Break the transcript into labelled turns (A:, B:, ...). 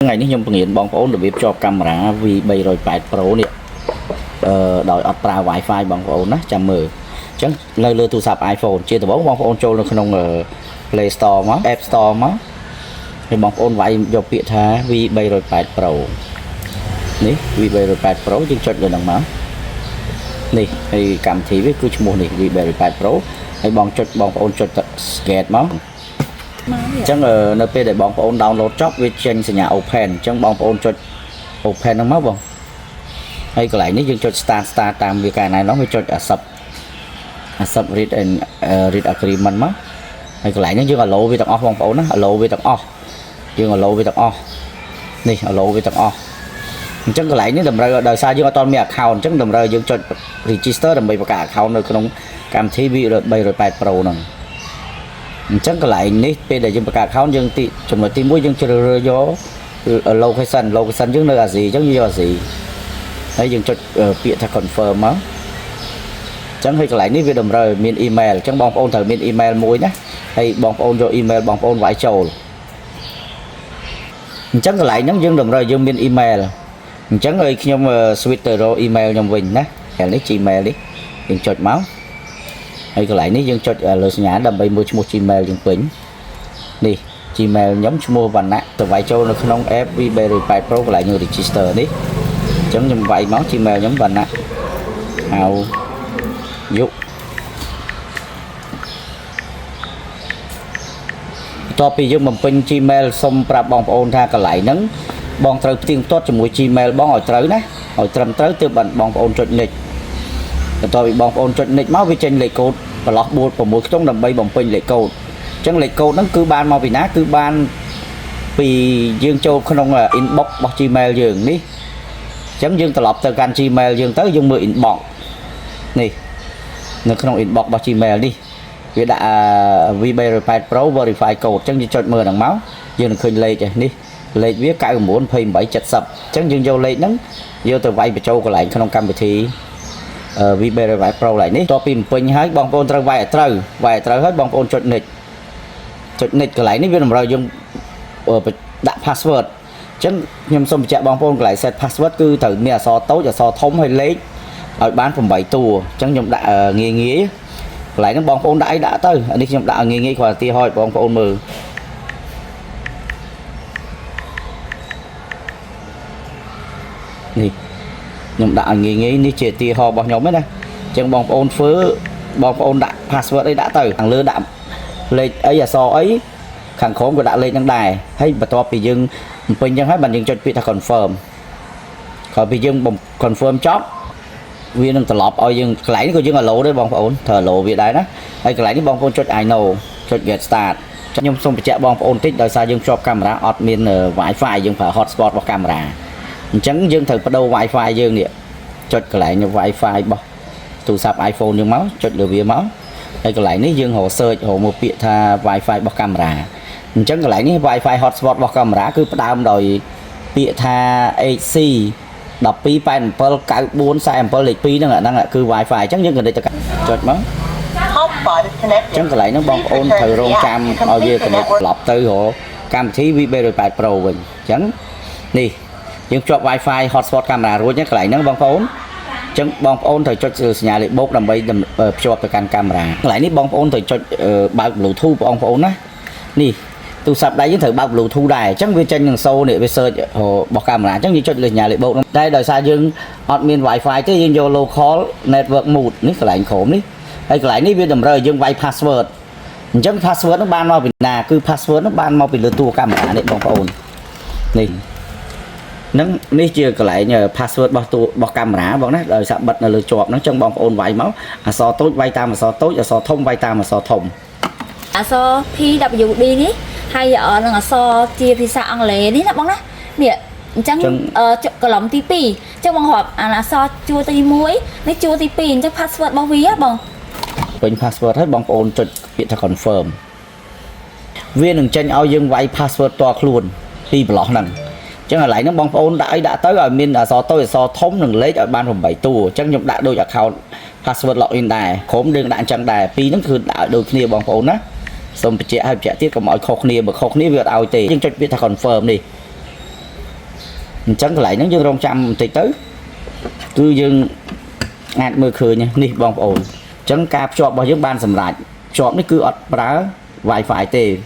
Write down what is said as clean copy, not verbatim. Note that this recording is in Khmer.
A: ngàyนี้ខ្ញុំបង្រៀនបងប្អូនរបៀបជាប់កាមេរ៉ា V308 Pro នេះដោយអត់ប្រើ Wi-Fi បងប្អូនណាចាំមើលអញ្ចឹងលើទូរស័ព្ទ iPhone ជាដំបូងបងប្អូនចូលនៅក្នុង Play Store មក App Store មកហើយបងប្អូនវាយយកពាក្យថា V308 Pro នេះ V308 Pro យើងចុចលើហ្នឹងមកនេះហើយកម្មវិធីវាគឺឈ្មោះនេះ V308 Pro ហើយបងប្អូនចុច Scan មកអញ្ចឹងនៅពេលដែលបងប្អូន download ចប់វាចេញសញ្ញា open អញ្ចឹងបងប្អូនចុច open ហ្នឹងមកបងហើយកន្លែងនេះយើងចុច start តាមវាកាលណានោះវាចុច accept read and read agreement មកហើយកន្លែងនេះយើង allow វាទាំងអស់បងប្អូនណា allow វាទាំងអស់យើង allow វាទាំងអស់នេះ allow វាទាំងអស់អញ្ចឹងកន្លែងនេះតម្រូវដោយសារយើងអត់ទាន់មាន account អញ្ចឹងតម្រូវយើងចុច register ដើម្បីបង្កើត account នៅក្នុងកម្មវិធី V308 Pro ហ្នឹងអញ្ចឹងកន្លែងនេះពេលដែលយើងបង្កើត account យើងចំណុចទី1យើងជ្រើសរើសយក location យើងនៅអាស៊ីអញ្ចឹងយើងយកអាស៊ីហើយយើងចុចពាក្យថា confirm មកអញ្ចឹងហើយកន្លែងនេះវាតម្រូវមាន email អញ្ចឹងបងប្អូនត្រូវមាន email មួយណាហើយបងប្អូនយក email បងប្អូនវាយចូលអញ្ចឹងកន្លែងហ្នឹងយើងតម្រូវយើងមាន email អញ្ចឹងឲ្យខ្ញុំ switch ទៅរក email ខ្ញុំវិញណាហើយនេះ Gmail នេះយើងចុចមកហើយកន្លែងនេះយើងចុចលើសញ្ញាដើម្បីមើលឈ្មោះ Gmail យើងពេញនេះ Gmail ខ្ញុំឈ្មោះវណ្ណៈទៅវាយចូលនៅក្នុង app V308 Pro កន្លែងយើង register នេះអញ្ចឹងខ្ញុំវាយមក Gmail ខ្ញុំវណ្ណៈហៅយុតទៅពីយើងបំពេញ Gmail សុំប្រាប់បងប្អូនថាកន្លែងហ្នឹងបងត្រូវផ្ទៀងផ្ទាត់ជាមួយ Gmail បងឲ្យត្រូវណាឲ្យត្រឹមត្រូវទើបបងប្អូនចុច next បន្ទាប់ពីបងប្អូនចុច next មកវាចេញលេខកូដប្រឡោះ6ខ្ទង់ដើម្បីបំពេញលេខកូដអញ្ចឹងលេខកូដហ្នឹងគឺបានមកពីណាគឺបានពីយើងចូលក្នុង inbox របស់ Gmail យើងនេះអញ្ចឹងយើងត្រឡប់ទៅកាន់ Gmail យើងទៅយើងមើល inbox នេះនៅក្នុង inbox របស់ Gmail នេះវាដាក់ V308 Pro verify code អញ្ចឹងយើងចុចមើលហ្នឹងមកយើងនឹងឃើញលេខនេះលេខវា992870អញ្ចឹងយើងយកលេខហ្នឹងយកទៅវាយបញ្ចូលកន្លែងក្នុងកម្មវិធីV308 Pro ឡើយនេះតទៅពីបំពេញហើយបងប្អូនត្រូវវាយឲ្យត្រូវហើយបងប្អូនចុច next កន្លែងនេះវាតម្រូវយើងដាក់ password អញ្ចឹងខ្ញុំសូមបញ្ជាក់បងប្អូនកន្លែង set password គឺត្រូវមានអក្សរតូចអក្សរធំហើយលេខឲ្យបាន8តួអញ្ចឹងខ្ញុំដាក់ងាយកន្លែងហ្នឹងបងប្អូនដាក់អីដាក់ទៅអានេះខ្ញុំដាក់ងាយគ្រាន់តែទីហោចបងប្អូនមើលនេះខ្ញុំដាក់ឲ្យងាយនេះជាទីហោរបស់ខ្ញុំហ្នឹងណាអញ្ចឹងបងប្អូនធ្វើបងប្អូនដាក់ password អីដាក់ទៅខាងលើដាក់លេខអីអក្សរអីខាងក្រោមក៏ដាក់លេខហ្នឹងដែរហើយបន្ទាប់ពីយើងបំពេញអញ្ចឹងហើយបានយើងចុចពាក្យថា confirm ក្រោយពីយើង confirm ចប់វានឹងត្រឡប់ឲ្យយើងកន្លែងនេះក៏យើង allow ដែរបងប្អូនត្រូវ allow វាដែរណាហើយកន្លែងនេះបងប្អូនចុច I know ចុច get start ខ្ញុំសូមបញ្ជាក់បងប្អូនតិចដោយសារយើងភ្ជាប់កាមេរ៉ាអត់មាន Wi-Fi យើងប្រើ hotspot របស់កាមេរ៉ាអញ្ចឹងយើងត្រូវបដូរ Wi-Fi យើងនេះចុចកន្លែង Wi-Fi របស់ទូរស័ព្ទ iPhone យើងមកចុចលើវាមកហើយកន្លែងនេះយើងរក search រកមើលពាក្យថា Wi-Fi របស់កាមេរ៉ាអញ្ចឹងកន្លែងនេះ Wi-Fi hotspot របស់កាមេរ៉ាគឺផ្ដើមដោយពាក្យថា HC 12879447លេខ2ហ្នឹងគឺ Wi-Fi អញ្ចឹងយើង connect ទៅចុចមកអញ្ចឹងកន្លែងហ្នឹងបងប្អូនត្រូវរងចាំឲ្យវា connect ត្រឡប់ទៅរកកម្មវិធី V308 Pro វិញអញ្ចឹងនេះយើងភ្ជាប់ Wi-Fi hotspot កាមេរ៉ារួចហ្នឹងកន្លែងហ្នឹងបងប្អូនអញ្ចឹងបងប្អូនត្រូវចុចសញ្ញាលេខបូកដើម្បីភ្ជាប់ទៅកាន់កាមេរ៉ាកន្លែងនេះបងប្អូនត្រូវចុចបើក Bluetooth បងប្អូនណានេះទូរស័ព្ទដៃយើងត្រូវបើក Bluetooth ដែរអញ្ចឹងវាចេញនឹងសូនេះវា search របស់កាមេរ៉ាអញ្ចឹងយើងចុចលើសញ្ញាលេខបូកតែដោយសារយើងអត់មាន Wi-Fi ទេយើងយក local network mode នេះកន្លែងក្រោមនេះហើយកន្លែងនេះវាតម្រូវឲ្យយើងវាយ password អញ្ចឹង password ហ្នឹងបានមកពីណាគឺ password ហ្នឹងបានមកពីលើតួកាមេរ៉ានេះបងប្អូននេះនឹងនេះជាកន្លែង password របស់កាមេរ៉ាបងណាដោយសារបិទនៅលើជាប់ហ្នឹងអញ្ចឹងបងប្អូនវាយមកអក្សរតូចវាយតាមអក្សរតូចអក្សរធំវាយតាមអក្សរធំ
B: អក្សរ PWD នេះហើយនឹងអក្សរជាភាសាអង់គ្លេសនេះណាបងណានេះអញ្ចឹងកន្លំទី2អញ្ចឹងបងរាប់អក្សរជួរទី1នេះជួរទី2អញ្ចឹង password របស់វាបង
A: ពេញ password ហើយបងប្អូនចុចពាក្យថា confirm វានឹងចេញឲ្យយើងវាយ password តខ្លួនពីប្រឡោះហ្នឹងអញ្ចឹងកន្លែងហ្នឹងបងប្អូនដាក់អីដាក់ទៅឲ្យមានអក្សរតូចអក្សរធំនិងលេខឲ្យបាន8តួអញ្ចឹងខ្ញុំដាក់ដូច account password login ដែរក្រុមយើងដាក់អញ្ចឹងដែរពីរហ្នឹងគឺដាក់ដូចគ្នាបងប្អូនណាសូមបញ្ជាក់ឲ្យបញ្ជាក់ទៀតកុំឲ្យខុសគ្នាបើខុសគ្នាវាអត់ឲ្យទេយើងចុចពាក្យថា confirm នេះ chẳng cái lại nó dương rong trăm thì tới tôi dương ngạt mưa khơi nha nè bong ổn chẳng cạp chọp bao nhiêu ban sầm lại chọp nó cứ ọt bá vài phải tê